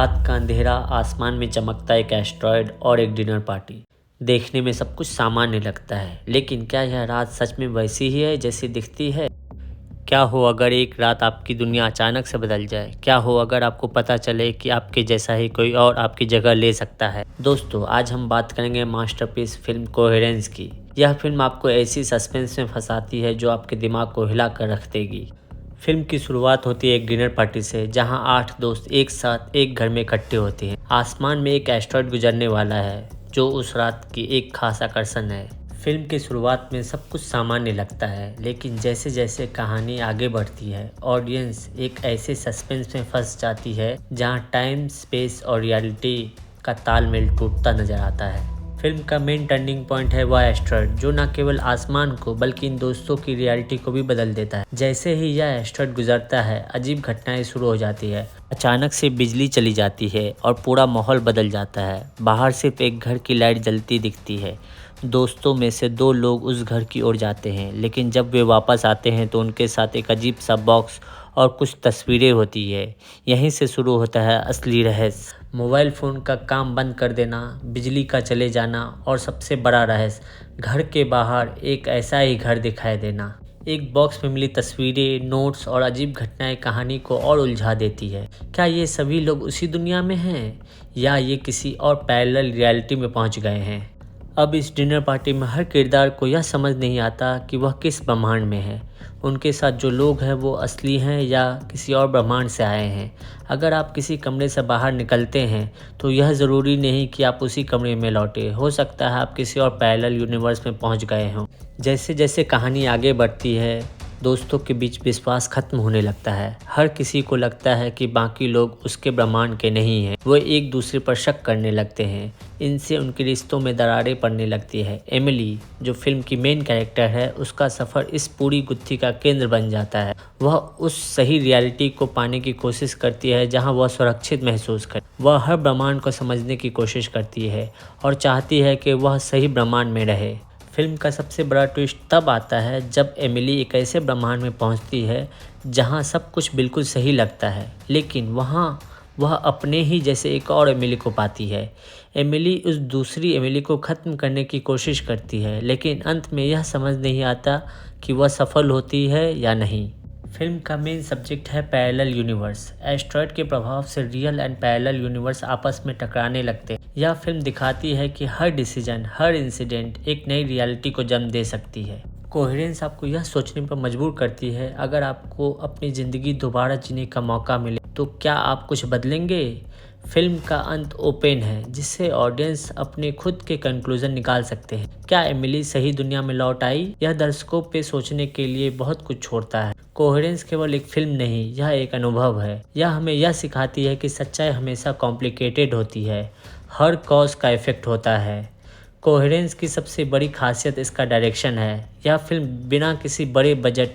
रात का अंधेरा, आसमान में चमकता एक एस्टेरॉयड और एक डिनर पार्टी। देखने में सब कुछ सामान्य लगता है, लेकिन क्या यह रात सच में वैसी ही है जैसी दिखती है? क्या हो अगर एक रात आपकी दुनिया अचानक से बदल जाए? क्या हो अगर आपको पता चले कि आपके जैसा ही कोई और आपकी जगह ले सकता है? दोस्तों, आज हम बात करेंगे मास्टरपीस फिल्म कोहेरेंस की। यह फिल्म आपको ऐसी सस्पेंस में फंसाती है जो आपके दिमाग को हिला कर रख देगी। फिल्म की शुरुआत होती है एक डिनर पार्टी से, जहां 8 दोस्त एक साथ एक घर में इकट्ठे होते हैं। आसमान में एक एस्टेरॉयड गुजरने वाला है, जो उस रात की एक खास आकर्षण है। फिल्म की शुरुआत में सब कुछ सामान्य लगता है, लेकिन जैसे जैसे कहानी आगे बढ़ती है, ऑडियंस एक ऐसे सस्पेंस में फंस जाती है जहां टाइम, स्पेस और रियलिटी का तालमेल टूटता नजर आता है। फिल्म का मेन टर्निंग पॉइंट है वह एस्टेरॉयड, जो न केवल आसमान को बल्कि इन दोस्तों की रियलिटी को भी बदल देता है। जैसे ही यह एस्टेरॉयड गुजरता है, अजीब घटनाएं शुरू हो जाती है। अचानक से बिजली चली जाती है और पूरा माहौल बदल जाता है। बाहर सिर्फ एक घर की लाइट जलती दिखती है। दोस्तों में से 2 लोग उस घर की ओर जाते हैं, लेकिन जब वे वापस आते हैं तो उनके साथ एक अजीब सा बॉक्स और कुछ तस्वीरें होती है। यहीं से शुरू होता है असली रहस्य। मोबाइल फ़ोन का काम बंद कर देना, बिजली का चले जाना और सबसे बड़ा रहस्य, घर के बाहर एक ऐसा ही घर दिखाई देना। एक बॉक्स में मिली तस्वीरें, नोट्स और अजीब घटनाएं कहानी को और उलझा देती है। क्या ये सभी लोग उसी दुनिया में हैं, या ये किसी और पैरेलल रियलिटी में पहुंच गए हैं? अब इस डिनर पार्टी में हर किरदार को यह समझ नहीं आता कि वह किस ब्रह्मांड में है। उनके साथ जो लोग हैं वो असली हैं या किसी और ब्रह्मांड से आए हैं। अगर आप किसी कमरे से बाहर निकलते हैं तो यह ज़रूरी नहीं कि आप उसी कमरे में लौटे। हो सकता है आप किसी और पैरेलल यूनिवर्स में पहुंच गए हों। जैसे जैसे कहानी आगे बढ़ती है, दोस्तों के बीच विश्वास खत्म होने लगता है। हर किसी को लगता है कि बाकी लोग उसके ब्रह्मांड के नहीं हैं। वो एक दूसरे पर शक करने लगते हैं। इनसे उनके रिश्तों में दरारें पड़ने लगती है। एमिली, जो फिल्म की मेन कैरेक्टर है, उसका सफ़र इस पूरी गुत्थी का केंद्र बन जाता है। वह उस सही रियलिटी को पाने की कोशिश करती है जहां वह सुरक्षित महसूस करे। वह हर ब्रह्मांड को समझने की कोशिश करती है और चाहती है कि वह सही ब्रह्मांड में रहे। फिल्म का सबसे बड़ा ट्विस्ट तब आता है जब एमिली एक ऐसे ब्रह्मांड में पहुंचती है जहां सब कुछ बिल्कुल सही लगता है, लेकिन वहां वह अपने ही जैसे एक और एमिली को पाती है। एमिली उस दूसरी एमिली को ख़त्म करने की कोशिश करती है, लेकिन अंत में यह समझ नहीं आता कि वह सफल होती है या नहीं। फिल्म का मेन सब्जेक्ट है पैरेलल यूनिवर्स। एस्टेरॉयड के प्रभाव से रियल एंड पैरेलल यूनिवर्स आपस में टकराने लगते हैं। यह फिल्म दिखाती है कि हर डिसीजन, हर इंसिडेंट एक नई रियलिटी को जन्म दे सकती है। कोहेरेंस आपको यह सोचने पर मजबूर करती है, अगर आपको अपनी ज़िंदगी दोबारा जीने का मौका मिले तो क्या आप कुछ बदलेंगे? फिल्म का अंत ओपन है, जिससे ऑडियंस अपने खुद के कंक्लूजन निकाल सकते हैं। क्या एमिली सही दुनिया में लौट आई? यह दर्शकों पे सोचने के लिए बहुत कुछ छोड़ता है। कोहेरेंस केवल एक फिल्म नहीं, यह एक अनुभव है। यह हमें यह सिखाती है कि सच्चाई हमेशा कॉम्प्लिकेटेड होती है। हर कॉज का इफेक्ट होता है। कोहेरेंस की सबसे बड़ी खासियत इसका डायरेक्शन है। यह फिल्म बिना किसी बड़े बजट,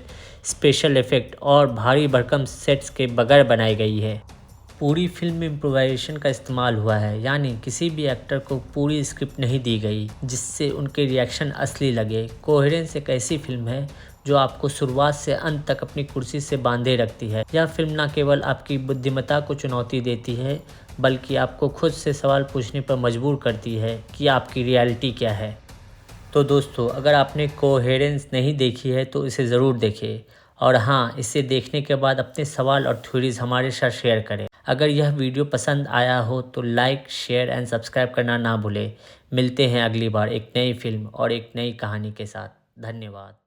स्पेशल इफेक्ट और भारी भरकम सेट्स के बगैर बनाई गई है। पूरी फिल्म में इम्प्रोवाइजेशन का इस्तेमाल हुआ है, यानी किसी भी एक्टर को पूरी स्क्रिप्ट नहीं दी गई जिससे उनके रिएक्शन असली लगे। कोहेरेंस एक ऐसी फिल्म है जो आपको शुरुआत से अंत तक अपनी कुर्सी से बांधे रखती है। यह फिल्म न केवल आपकी बुद्धिमत्ता को चुनौती देती है, बल्कि आपको खुद से सवाल पूछने पर मजबूर करती है कि आपकी रियलिटी क्या है। तो दोस्तों, अगर आपने कोहेरेंस नहीं देखी है तो इसे ज़रूर देखें, और हाँ, इसे देखने के बाद अपने सवाल और थ्योरीज हमारे साथ शेयर करें। अगर यह वीडियो पसंद आया हो तो लाइक, शेयर एंड सब्सक्राइब करना ना भूलें। मिलते हैं अगली बार एक नई फिल्म और एक नई कहानी के साथ। धन्यवाद।